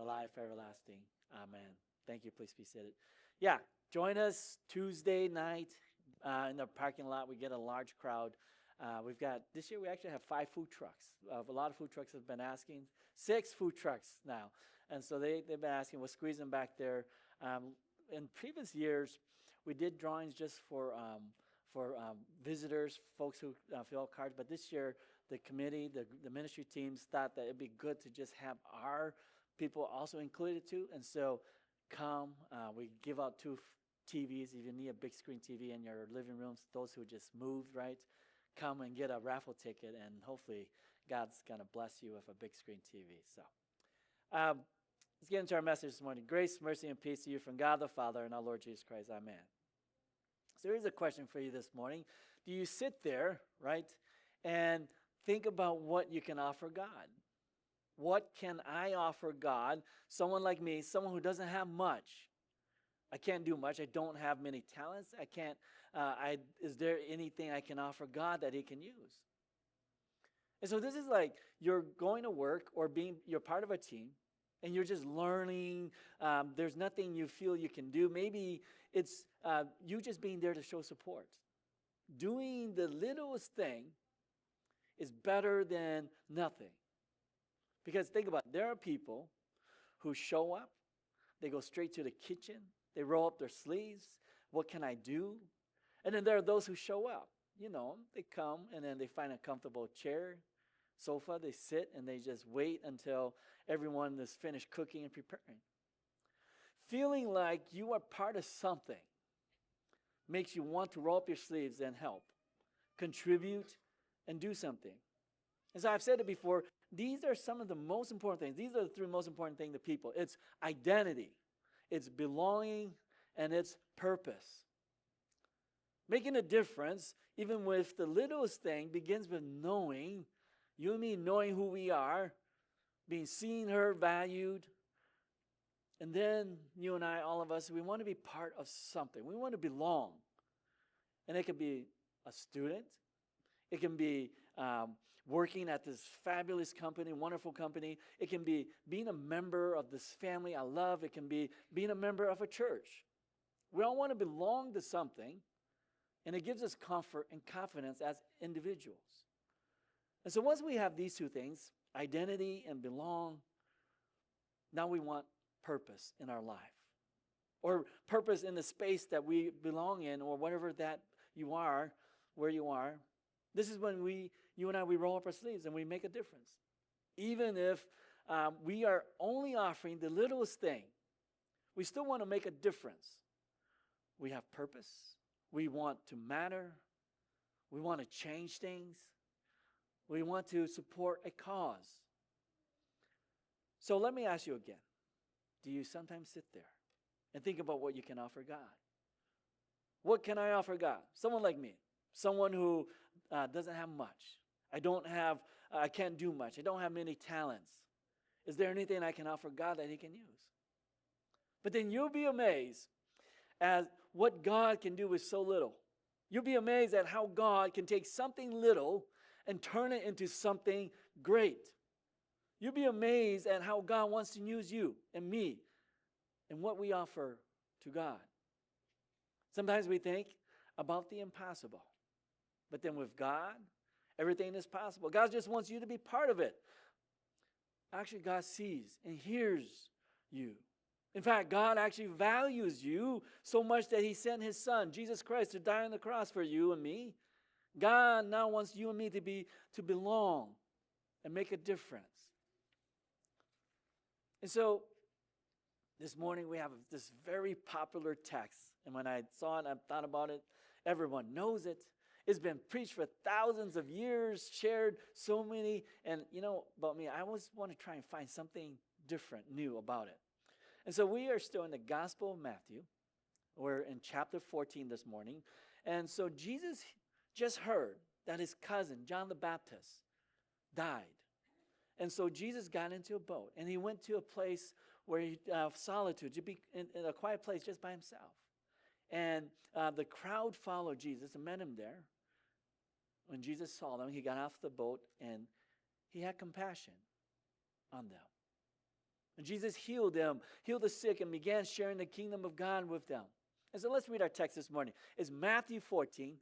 life everlasting. Amen. Thank you. Please be seated. Yeah, join us Tuesday night in the parking lot. We get a large crowd. This year we actually have 5 food trucks. A lot of food trucks have been asking. 6 food trucks now. And so they've been asking. We'll squeeze them back there. In previous years, we did drawings just for visitors, folks who fill out cards. But this year, the committee, the ministry teams thought that it'd be good to just have our people also included too. And so come. We give out 2 TVs. If you need a big screen TV in your living rooms, those who just moved, right? Come and get a raffle ticket, and hopefully God's going to bless you with a big screen TV. So let's get into our message this morning. Grace, mercy, and peace to you from God the Father and our Lord Jesus Christ. Amen. So here's a question for you this morning. Do you sit there, right, and think about what you can offer God? What can I offer God? Someone like me, someone who doesn't have much. I can't do much. I don't have many talents. I can't. Is there anything I can offer God that He can use? And so this is like you're going to work or you're part of a team, and you're just learning. There's nothing you feel you can do. Maybe it's you just being there to show support. Doing the littlest thing is better than nothing. Because think about it. There are people who show up. They go straight to the kitchen. They roll up their sleeves. What can I do? And then there are those who show up. You know, they come and then they find a comfortable chair, sofa. They sit and they just wait until everyone is finished cooking and preparing. Feeling like you are part of something makes you want to roll up your sleeves and help, contribute, and do something. And so I've said it before, these are some of the most important things. These are the 3 most important things to people. It's identity, it's belonging, and it's purpose. Making a difference, even with the littlest thing, begins with knowing, you and me knowing who we are, being seen, heard, valued. And then you and I, all of us, we want to be part of something. We want to belong. And it could be a student. It can be working at this fabulous company, wonderful company. It can be being a member of this family I love. It can be being a member of a church. We all want to belong to something, and it gives us comfort and confidence as individuals. And so once we have these 2 things, identity and belong, now we want purpose in our life, or purpose in the space that we belong in, or whatever that you are, where you are. This is when you and I, we roll up our sleeves and we make a difference. Even if we are only offering the littlest thing, we still want to make a difference. We have purpose. We want to matter. We want to change things. We want to support a cause. So let me ask you again. Do you sometimes sit there and think about what you can offer God? What can I offer God? Someone like me. Someone who doesn't have much. I can't do much. I don't have many talents. Is there anything I can offer God that He can use? But then you'll be amazed at what God can do with so little. You'll be amazed at how God can take something little and turn it into something great. You'll be amazed at how God wants to use you and me and what we offer to God. Sometimes we think about the impossible. But then with God, everything is possible. God just wants you to be part of it. Actually, God sees and hears you. In fact, God actually values you so much that He sent His Son, Jesus Christ, to die on the cross for you and me. God now wants you and me to belong and make a difference. And so, this morning we have this very popular text. And when I saw it, I thought about it. Everyone knows it. It's been preached for thousands of years, shared so many. And you know about me, I always want to try and find something different, new about it. And so we are still in the Gospel of Matthew. We're in chapter 14 this morning. And so Jesus just heard that his cousin, John the Baptist, died. And so Jesus got into a boat, and he went to a place where solitude, to be in a quiet place just by himself. And the crowd followed Jesus and met him there. When Jesus saw them, he got off the boat, and he had compassion on them. And Jesus healed them, healed the sick, and began sharing the kingdom of God with them. And so let's read our text this morning. It's Matthew 14,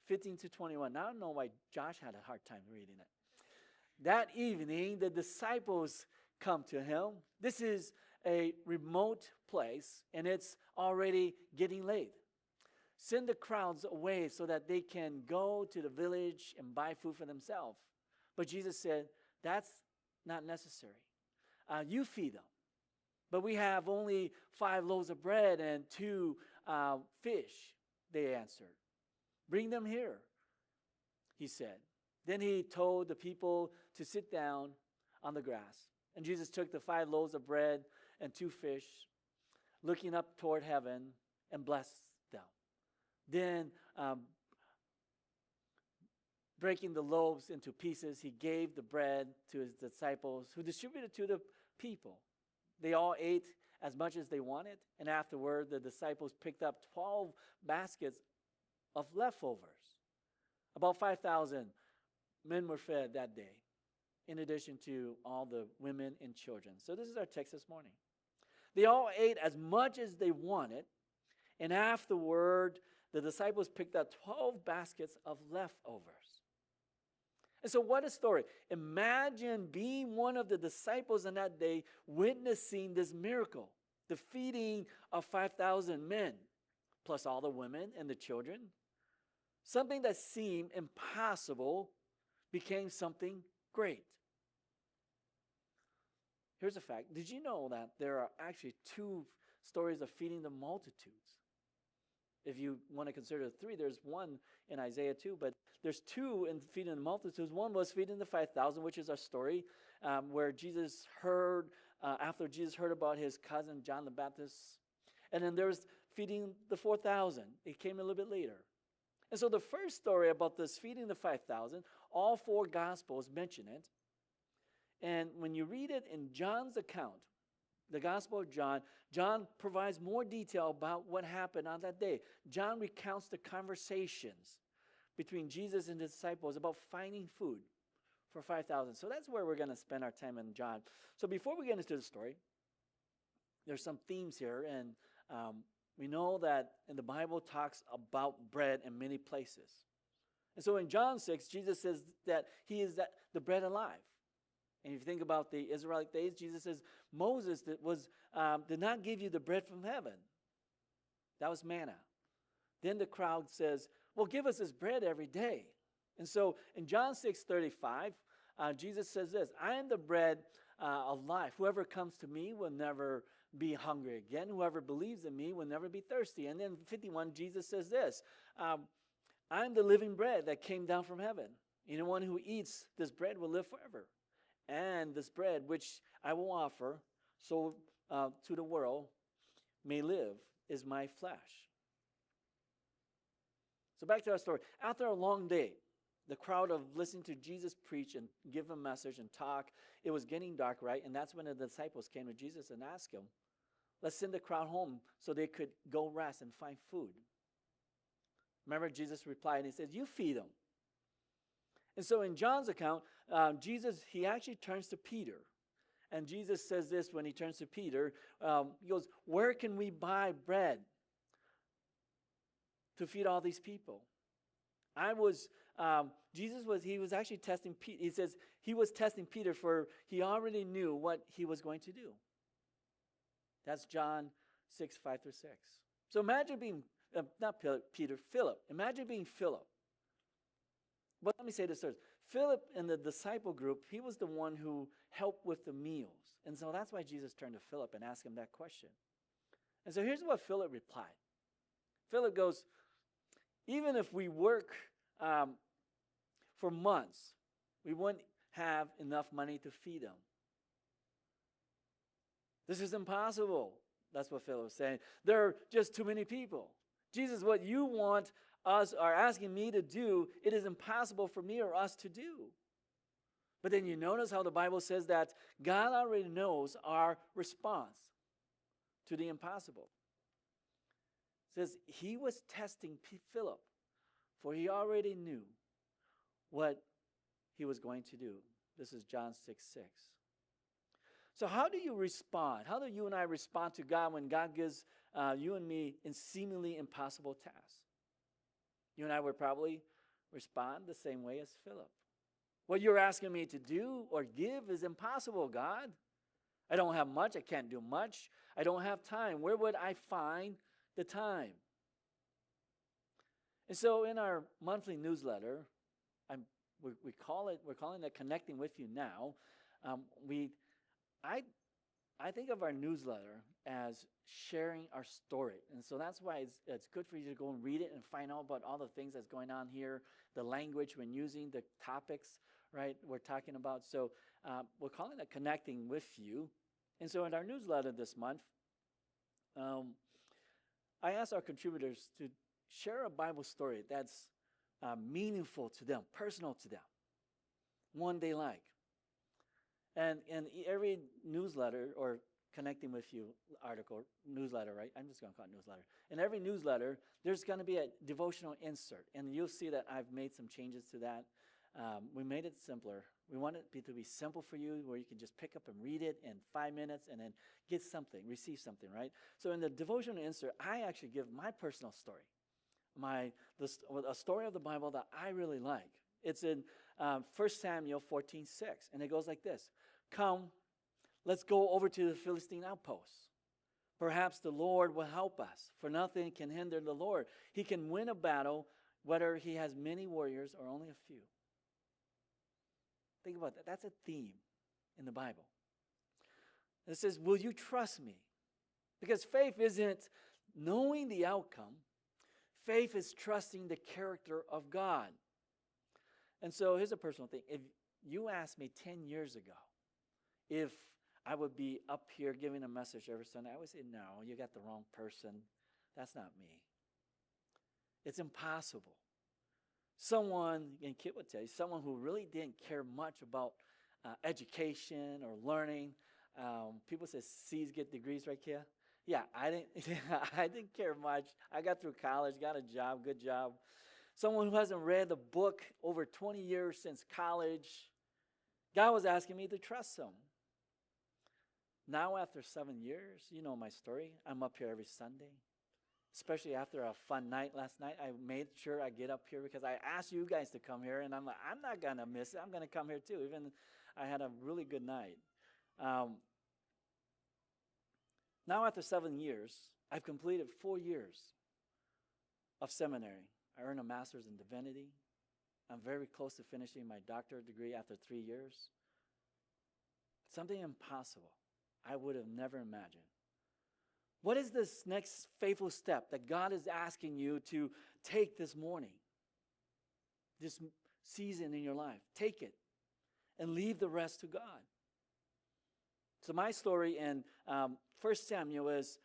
15 to 21. Now, I don't know why Josh had a hard time reading it. That evening, the disciples come to him. This is a remote place, and it's already getting late. Send the crowds away so that they can go to the village and buy food for themselves. But Jesus said, that's not necessary. You feed them. But we have only 5 loaves of bread and 2 fish, they answered. Bring them here, he said. Then he told the people to sit down on the grass. And Jesus took the 5 loaves of bread and 2 fish, looking up toward heaven, and blessed them. Then, breaking the loaves into pieces, he gave the bread to his disciples, who distributed to the people. They all ate as much as they wanted, and afterward the disciples picked up 12 baskets of leftovers. About 5,000 men were fed that day, in addition to all the women and children. So this is our text this morning. They all ate as much as they wanted, and afterward the disciples picked up 12 baskets of leftovers. And so what a story. Imagine being one of the disciples on that day witnessing this miracle, the feeding of 5,000 men, plus all the women and the children. Something that seemed impossible became something great. Here's a fact. Did you know that there are actually 2 stories of feeding the multitudes? If you want to consider 3, there's one in Isaiah 2, but there's 2 in feeding the multitudes. One was feeding the 5,000, which is our story, where Jesus heard, after Jesus heard about his cousin John the Baptist. And then there's feeding the 4,000. It came a little bit later. And so the first story about this feeding the 5,000, all 4 Gospels mention it. And when you read it in John's account, the Gospel of John, John provides more detail about what happened on that day. John recounts the conversations between Jesus and the disciples about finding food for 5,000. So that's where we're going to spend our time in John. So before we get into the story, there's some themes here. And we know that in the Bible talks about bread in many places. And so in John 6, Jesus says that he is the bread alive. And if you think about the Israelite days, Jesus says, Moses did not give you the bread from heaven. That was manna. Then the crowd says, well, give us this bread every day. And so in John 6:35, Jesus says this, I am the bread of life. Whoever comes to me will never be hungry again. Whoever believes in me will never be thirsty. And then 51, Jesus says this, I am the living bread that came down from heaven. Anyone who eats this bread will live forever. And this bread which I will offer so to the world may live is my flesh. So back to our story. After a long day, the crowd of listening to Jesus preach and give a message and talk, it was getting dark, right? And that's when the disciples came to Jesus and asked him, let's send the crowd home so they could go rest and find food. Remember, Jesus replied and he says, you feed them. And so in John's account, Jesus, he actually turns to Peter. And Jesus says this when he turns to Peter. He goes, where can we buy bread to feed all these people? He was actually testing Peter. He says he was testing Peter for he already knew what he was going to do. That's John 6:5-6. So imagine being, Philip. Imagine being Philip. But let me say this first. Philip in the disciple group, he was the one who helped with the meals. And so that's why Jesus turned to Philip and asked him that question. And so here's what Philip replied. Philip goes, even if we work for months, we wouldn't have enough money to feed them. This is impossible. That's what Philip was saying. There are just too many people. Jesus, what you want us are asking me to do, it is impossible for me or us to do. But then you notice how the Bible says that God already knows our response to the impossible. It says he was testing Philip, for he already knew what he was going to do. This is John 6:6. So how do you respond? How do you and I respond to God when God gives you and me in seemingly impossible tasks? You and I would probably respond the same way as Philip. What you're asking me to do or give is impossible, God. I don't have much. I can't do much. I don't have time. Where would I find the time? And so in our monthly newsletter, we're calling it Connecting With You Now. I think of our newsletter as sharing our story. And so that's why it's good for you to go and read it and find out about all the things that's going on here, the language when using the topics, right, we're talking about. So we're calling it Connecting With You. And so in our newsletter this month, I asked our contributors to share a Bible story that's meaningful to them, personal to them, one they like. And in every newsletter or Connecting With You article, newsletter, right? I'm just going to call it newsletter. In every newsletter, there's going to be a devotional insert. And you'll see that I've made some changes to that. We made it simpler. We want it to be simple for you where you can just pick up and read it in 5 minutes and then get something, receive something, right? So in the devotional insert, I actually give my personal story, a story of the Bible that I really like. It's in 1 Samuel 14:6, and it goes like this. Come, let's go over to the Philistine outposts. Perhaps the Lord will help us, for nothing can hinder the Lord. He can win a battle, whether he has many warriors or only a few. Think about that. That's a theme in the Bible. It says, will you trust me? Because faith isn't knowing the outcome. Faith is trusting the character of God. And so here's a personal thing. If you asked me 10 years ago if I would be up here giving a message every Sunday, I would say, no, you got the wrong person. That's not me. It's impossible. Someone, and Kit would tell you, someone who really didn't care much about education or learning. People say C's get degrees, right, Kia? Yeah, I didn't care much. I got through college, got a job, good job. Someone who hasn't read a book over 20 years since college. God was asking me to trust him. Now, after 7 years, you know my story. I'm up here every Sunday. Especially after a fun night last night, I made sure I get up here because I asked you guys to come here, and I'm like, I'm not going to miss it. I'm going to come here too. Even I had a really good night. Now, after 7 years, I've completed 4 years of seminary. I earned a master's in divinity. I'm very close to finishing my doctorate degree after 3 years. Something impossible I would have never imagined. What is this next faithful step that God is asking you to take this morning, this season in your life? Take it and leave the rest to God. So my story in 1 Samuel is,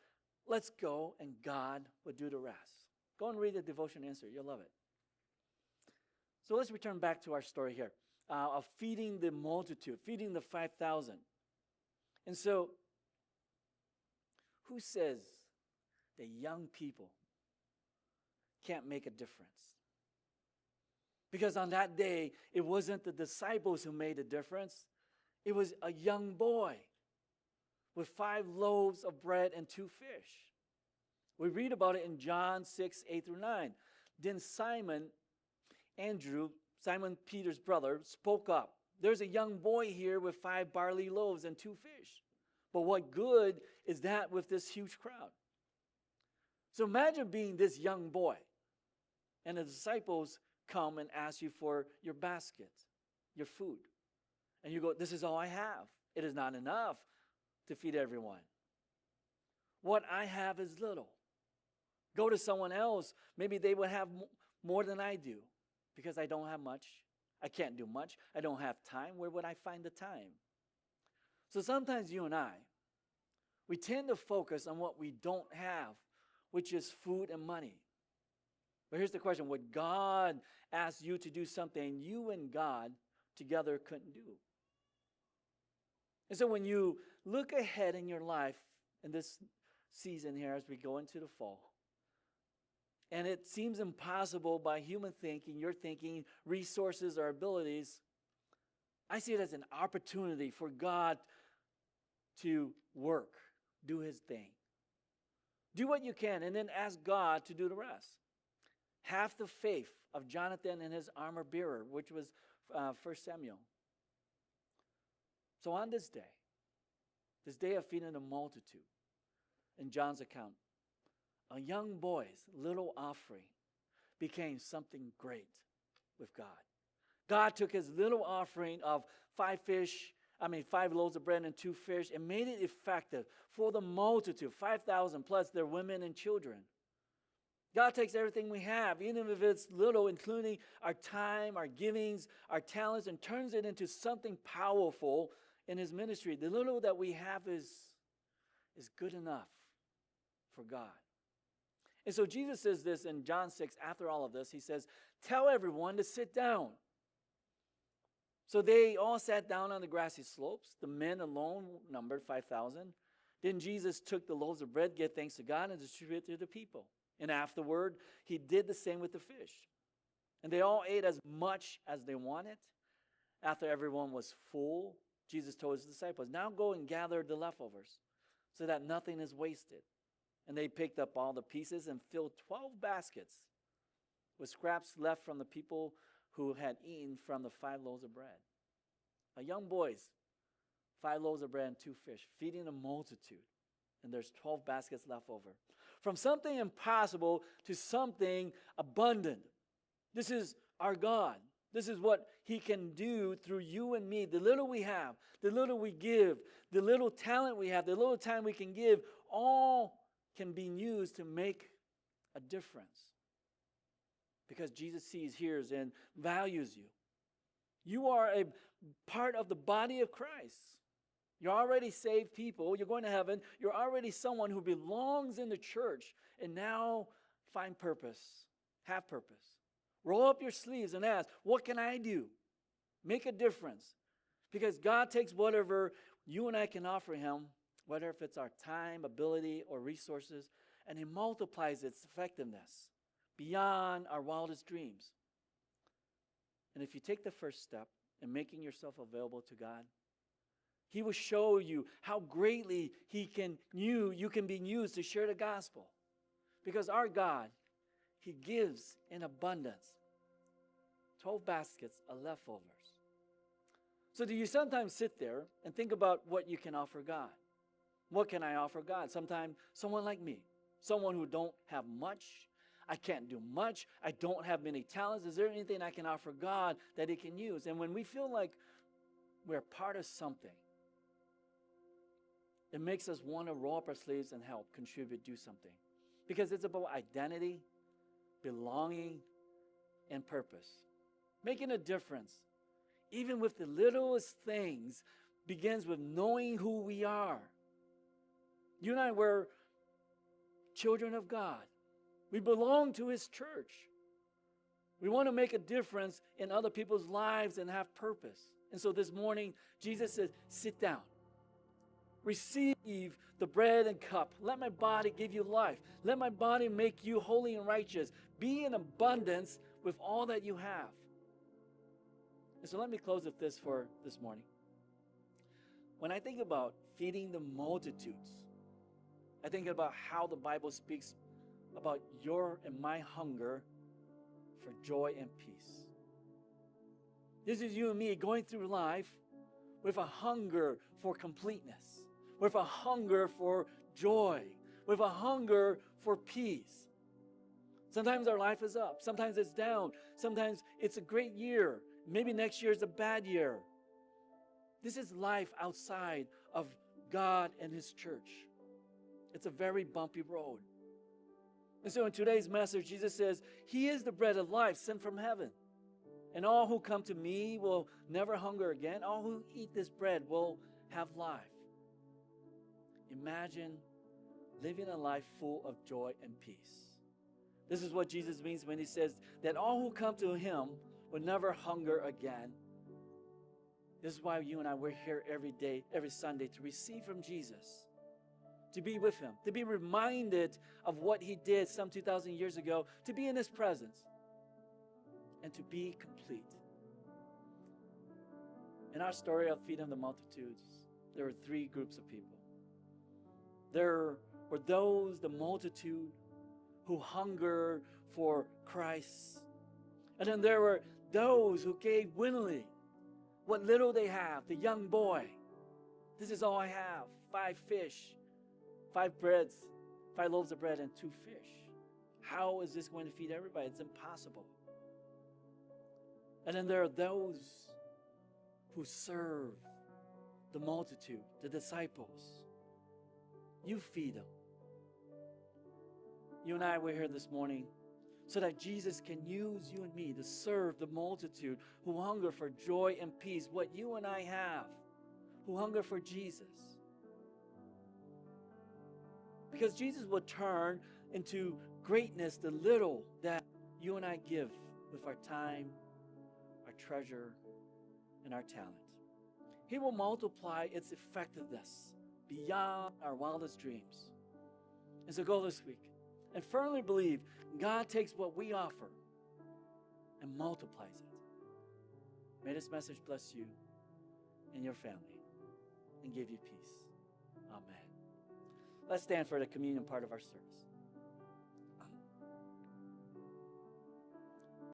let's go and God will do the rest. Go and read the devotion insert. You'll love it. So let's return back to our story here of feeding the multitude, feeding the 5,000. And so, who says that young people can't make a difference? Because on that day, it wasn't the disciples who made a difference. It was a young boy with 5 loaves of bread and 2 fish. We read about it in John 6, 8 through 9. Then Andrew, Simon Peter's brother, spoke up. There's a young boy here with 5 barley loaves and 2 fish. But what good is that with this huge crowd? So imagine being this young boy, and the disciples come and ask you for your basket, your food. And you go, this is all I have. It is not enough to feed everyone. What I have is little. Go to someone else. Maybe they would have more than I do because I don't have much. I can't do much. I don't have time. Where would I find the time? So sometimes you and I, we tend to focus on what we don't have, which is food and money. But here's the question. Would God ask you to do something you and God together couldn't do? And so when you look ahead in your life in this season here as we go into the fall, and it seems impossible by human thinking, your thinking, resources, or abilities, I see it as an opportunity for God to work, do his thing. Do what you can, and then ask God to do the rest. Have the faith of Jonathan and his armor bearer, which was 1 Samuel. So on this day of feeding the multitude, in John's account, a young boy's little offering became something great with God. God took his little offering of 5 loaves of bread and 2 fish, and made it effective for the multitude, 5,000 plus their women and children. God takes everything we have, even if it's little, including our time, our givings, our talents, and turns it into something powerful in his ministry. The little that we have is good enough for God. And so Jesus says this in John 6, after all of this, he says, tell everyone to sit down. So they all sat down on the grassy slopes. The men alone numbered 5,000. Then Jesus took the loaves of bread, gave thanks to God, and distributed to the people. And afterward, he did the same with the fish. And they all ate as much as they wanted. After everyone was full, Jesus told his disciples, now go and gather the leftovers so that nothing is wasted. And they picked up all the pieces and filled 12 baskets with scraps left from the people who had eaten from the 5 loaves of bread. A young boy's 5 loaves of bread and 2 fish, feeding a multitude. And there's 12 baskets left over. From something impossible to something abundant. This is our God. This is what he can do through you and me. The little we have, the little we give, the little talent we have, the little time we can give, all can be used to make a difference. Because Jesus sees, hears, and values you. You are a part of the body of Christ. You're already saved people. You're going to heaven. You're already someone who belongs in the church. And now find purpose. Have purpose. Roll up your sleeves and ask, what can I do? Make a difference. Because God takes whatever you and I can offer him, whether if it's our time, ability, or resources, and he multiplies its effectiveness beyond our wildest dreams. And if you take the first step in making yourself available to God, he will show you how greatly you can be used to share the gospel. Because our God, he gives in abundance. 12 baskets of leftovers. So do you sometimes sit there and think about what you can offer God? What can I offer God? Sometimes someone like me, someone who don't have much, I can't do much, I don't have many talents. Is there anything I can offer God that he can use? And when we feel like we're part of something, it makes us want to roll up our sleeves and help, contribute, do something. Because it's about identity, belonging, and purpose. Making a difference, even with the littlest things, begins with knowing who we are. You and I were children of God. We belong to his church. We want to make a difference in other people's lives and have purpose. And so this morning, Jesus says, sit down. Receive the bread and cup. Let my body give you life. Let my body make you holy and righteous. Be in abundance with all that you have. And so let me close with this for this morning. When I think about feeding the multitudes, I think about how the Bible speaks about your and my hunger for joy and peace. This is you and me going through life with a hunger for completeness, with a hunger for joy, with a hunger for peace. Sometimes our life is up. Sometimes it's down. Sometimes it's a great year. Maybe next year is a bad year. This is life outside of God and his church. It's a very bumpy road. And so in today's message, Jesus says, he is the bread of life sent from heaven. And all who come to me will never hunger again. All who eat this bread will have life. Imagine living a life full of joy and peace. This is what Jesus means when he says that all who come to him will never hunger again. This is why you and I, we're here every day, every Sunday, to receive from Jesus, to be with him, to be reminded of what he did some 2,000 years ago, to be in his presence, and to be complete. In our story of feeding the multitudes, there were 3 groups of people. There were those, the multitude, who hungered for Christ. And then there were those who gave willingly what little they have. The young boy, this is all I have. 5 fish, 5 breads, 5 loaves of bread and 2 fish. How is this going to feed everybody? It's impossible. And then there are those who serve the multitude, the disciples. You feed them. You and I were here this morning so that Jesus can use you and me to serve the multitude who hunger for joy and peace, what you and I have, who hunger for Jesus. Because Jesus will turn into greatness the little that you and I give with our time, our treasure, and our talent. He will multiply its effectiveness beyond our wildest dreams. And so go this week and firmly believe God takes what we offer and multiplies it. May this message bless you and your family and give you peace. Amen. Let's stand for the communion part of our service.